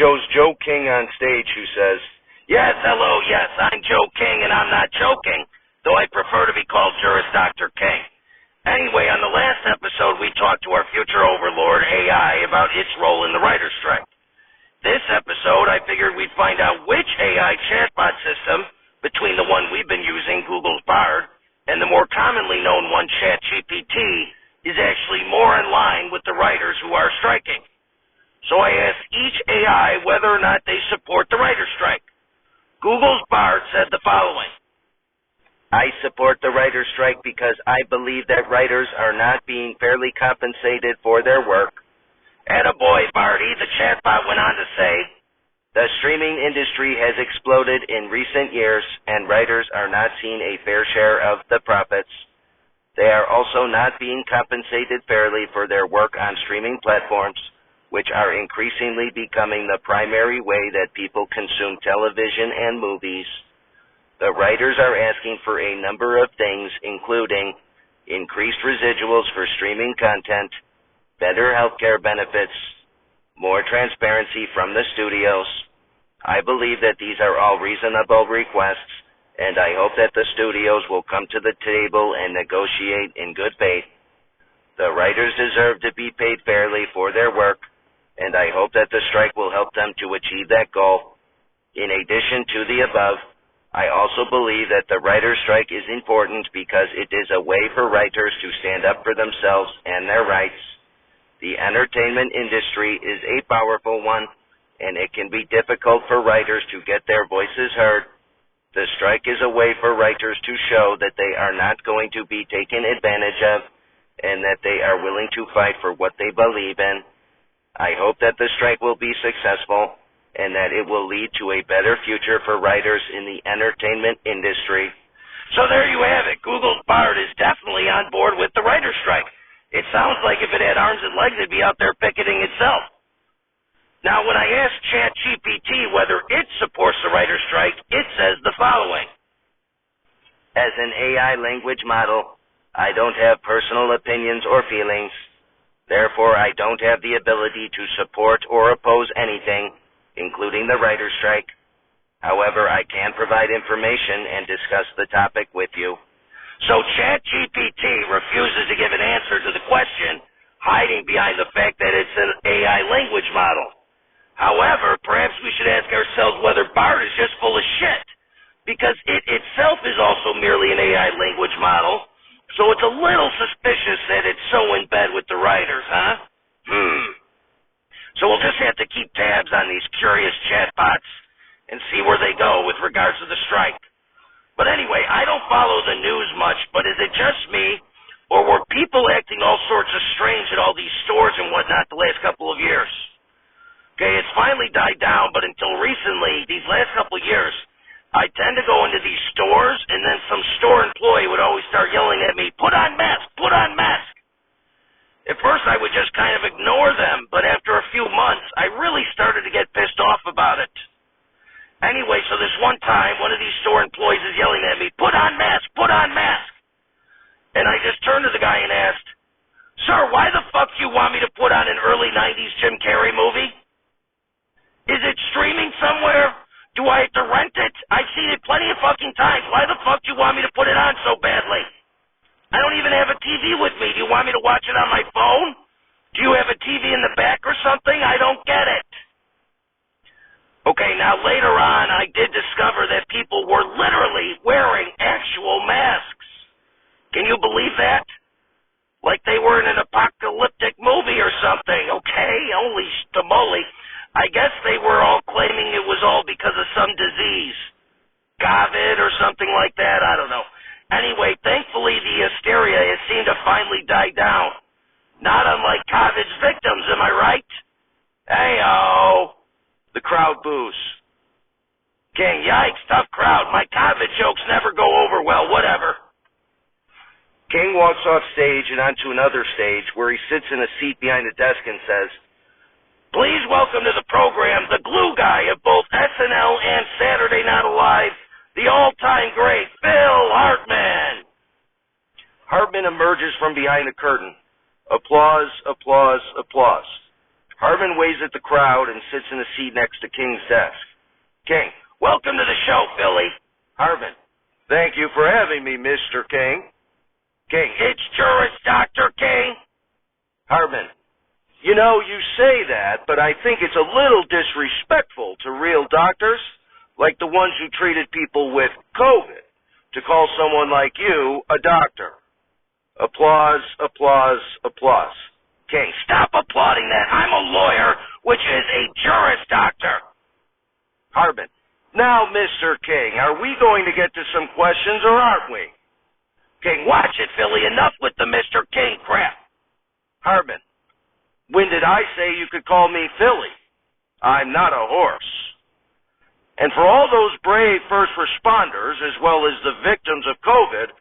shows Joe King on stage who says, "Yes, hello, yes, I'm Joe King and I'm not joking, though I prefer to be called Juris Doctor King." Anyway, on the last episode, we talked to our future overlord, AI, about its role in the writer's strike. This episode, I figured we'd find out which AI chatbot system, between the one we've been using, Google's Bard, and the more commonly known one, ChatGPT, is actually more in line with the writers who are striking. So I asked each AI whether or not they support the writer's strike. Google's Bard said the following: "I support the writer's strike because I believe that writers are not being fairly compensated for their work." Attaboy, Barty, the chatbot went on to say, "The streaming industry has exploded in recent years, and writers are not seeing a fair share of the profits. They are also not being compensated fairly for their work on streaming platforms, which are increasingly becoming the primary way that people consume television and movies. The writers are asking for a number of things, including increased residuals for streaming content, better healthcare benefits, more transparency from the studios. I believe that these are all reasonable requests, and I hope that the studios will come to the table and negotiate in good faith. The writers deserve to be paid fairly for their work, and I hope that the strike will help them to achieve that goal. In addition to the above, I also believe that the writer's strike is important because it is a way for writers to stand up for themselves and their rights. The entertainment industry is a powerful one, and it can be difficult for writers to get their voices heard. The strike is a way for writers to show that they are not going to be taken advantage of, and that they are willing to fight for what they believe in. I hope that the strike will be successful, and that it will lead to a better future for writers in the entertainment industry." So there you have it. Google's Bard is definitely on board with the writer's strike. It sounds like if it had arms and legs, it'd be out there picketing itself. Now, when I asked ChatGPT whether it supports the writer's strike, it says the following: "As an AI language model, I don't have personal opinions or feelings. Therefore, I don't have the ability to support or oppose anything, including the writer's strike. However, I can provide information and discuss the topic with you." So ChatGPT refuses to give an answer to the question, hiding behind the fact that it's an AI language model. However, perhaps we should ask ourselves whether Bard is just full of shit, because it itself is also merely an AI language model, so it's a little suspicious that it's so in bed with the writers, huh? So we'll just have to keep tabs on these curious chatbots and see where they go with regards to the strike. But anyway, I don't follow the news much, but is it just me, or were people acting all sorts of strange at all these stores and whatnot the last couple of years? Okay, it's finally died down, but until recently, these last couple of years, I tend to go into these stores, and then some store employee would always start yelling at me, "Put on mask, put on mask." At first, I would just kind of ignore them, but after a few months, I really started to get pissed off about it. Anyway, so this one time, one of these store employees is yelling at me, "Put on mask, put on mask." And I just turned to the guy and asked, "Sir, why the fuck do you want me to put on an early 90s Jim Carrey movie? Is it streaming somewhere? Do I have to rent it? I've seen it plenty of fucking times. Why the fuck do you want me to put it on so badly? I don't even have a TV with me. Do you want me to watch it on my phone? Do you have a TV in the back or something? I don't get it." Okay, now later on, I did discover that people were literally wearing actual masks. Can you believe that? Like they were in an apocalyptic movie or something, okay? Holy stamoli. I guess they were all claiming it was all because of some disease. COVID or something like that, I don't know. Anyway, thankfully the hysteria has seemed to finally die down. Not unlike COVID's victims, am I right? Hey-oh. The crowd boos. King, yikes, tough crowd. My COVID jokes never go over well, whatever. King walks off stage and onto another stage where he sits in a seat behind a desk and says, "Please welcome to the program the glue guy of both SNL and Saturday Night Live, the all-time great Phil Hartman." Hartman emerges from behind the curtain. Applause, applause, applause. Hartman waves at the crowd and sits in the seat next to King's desk. King, welcome to the show, Philly. Hartman, thank you for having me, Mr. King. King, it's Juris Doctor King. Hartman, you know, you say that, but I think it's a little disrespectful to real doctors, like the ones who treated people with COVID, to call someone like you a doctor. Applause, applause, applause. King, stop applauding that. I'm a lawyer, which is a Juris Doctor. Hartman, now, Mr. King, are we going to get to some questions or aren't we? King, watch it, Philly. Enough with the Mr. King crap. Hartman, when did I say you could call me Philly? I'm not a horse. And for all those brave first responders, as well as the victims of COVID,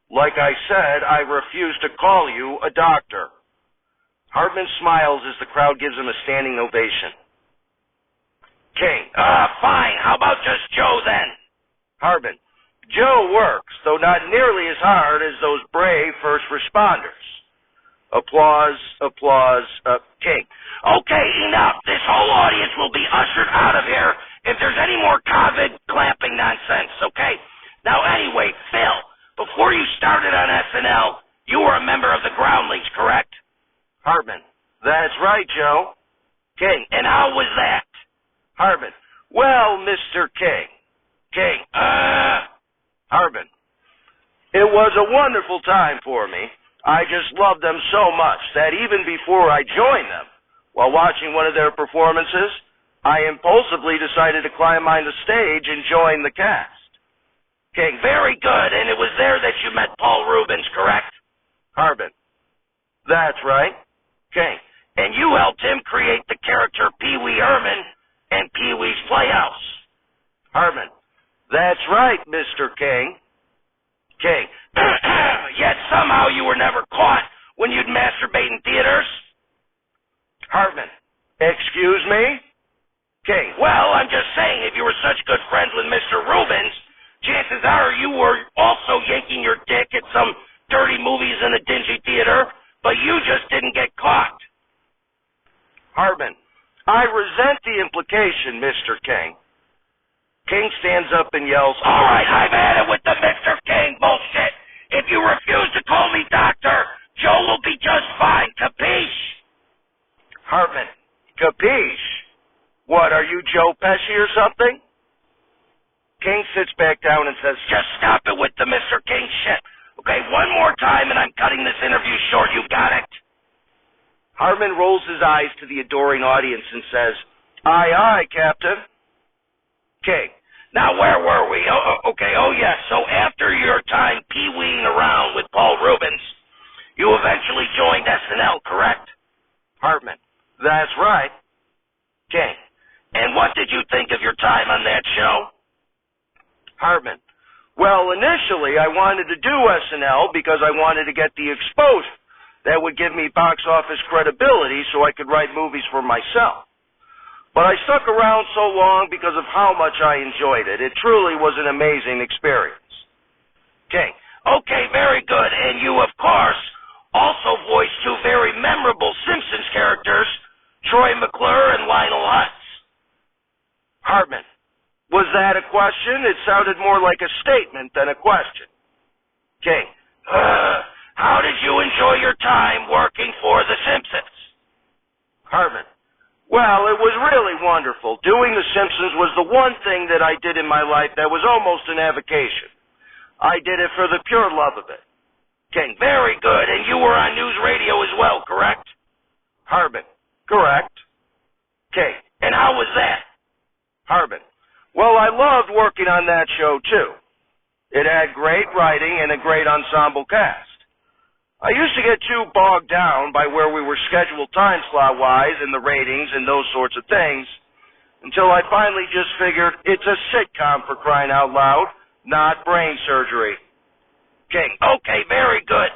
like I said, I refuse to call you a doctor. Hartman smiles as the crowd gives him a standing ovation. King, fine. How about just Joe then? Hartman, Joe works, though not nearly as hard as those brave first responders. Applause, applause, King. Okay, enough. This whole audience will be ushered out of here if there's any more COVID clamping nonsense, okay? Now anyway, Phil, before you started on SNL, you were a member of the Groundlings, correct? Hartman, that's right, Joe. King, and how was that? Hartman, well, Mr. King. King, Hartman, it was a wonderful time for me. I just loved them so much that even before I joined them, while watching one of their performances, I impulsively decided to climb on the stage and join the cast. King, very good, and it was there that you met Paul Reubens, correct? Hartman, that's right. King, and you helped him create the character Pee Wee Herman and Pee Wee's Playhouse. Hartman, that's right, Mr. King. King, yet somehow you were never caught when you'd masturbate in theaters? Hartman, excuse me? King, well, I'm just saying, if you were such good friends with Mr. Reubens, chances are you were also yanking your dick at some dirty movies in a dingy theater, but you just didn't get caught. Hartman, I resent the implication, Mr. King. King stands up and yells, all right, I've had it with the Mr. King bullshit. If you refuse to call me doctor, Joe will be just fine, capiche? Hartman, capiche? What, are you Joe Pesci or something? King sits back down and says, just stop it with the Mr. King shit. Okay, one more time and I'm cutting this interview short. You got it? Hartman rolls his eyes to the adoring audience and says, aye, aye, Captain. King, now where were we? Yes. So after your time pee-weeing around with Paul Reubens, you eventually joined SNL, correct? Hartman, that's right. King, and what did you think of your time on that show? Hartman, well, initially I wanted to do SNL because I wanted to get the exposure. That would give me box office credibility so I could write movies for myself. But I stuck around so long because of how much I enjoyed it. It truly was an amazing experience. King, okay, very good. And you, of course, also voiced two very memorable Simpsons characters, Troy McClure and Lionel Hutz. Hartman, was that a question? It sounded more like a statement than a question. King, how did you enjoy your time working for The Simpsons? Hartman, well, it was really wonderful. Doing The Simpsons was the one thing that I did in my life that was almost an avocation. I did it for the pure love of it. King, very good. And you were on news radio as well, correct? Hartman, correct. King, and how was that? Hartman, well, I loved working on that show, too. It had great writing and a great ensemble cast. I used to get too bogged down by where we were scheduled time slot-wise and the ratings and those sorts of things until I finally just figured it's a sitcom for crying out loud, not brain surgery. King, okay, very good.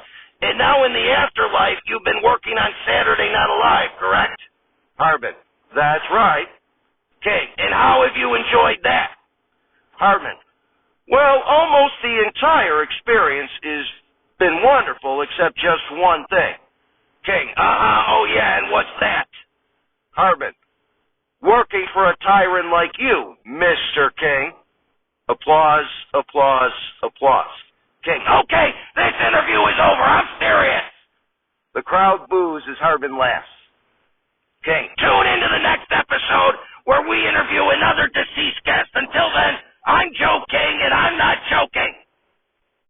And now in the afterlife, you've been working on Saturday Night Alive, correct? Hartman, that's right. King, and how have you enjoyed that? Hartman, well, almost the entire experience has been wonderful except just one thing. King, oh yeah, and what's that? Hartman. Working for a tyrant like you, Mr. King. Applause, applause, applause. King. Okay, this interview is over. I'm serious. The crowd boos as Hartman laughs. King. Tune into the next episode where we interview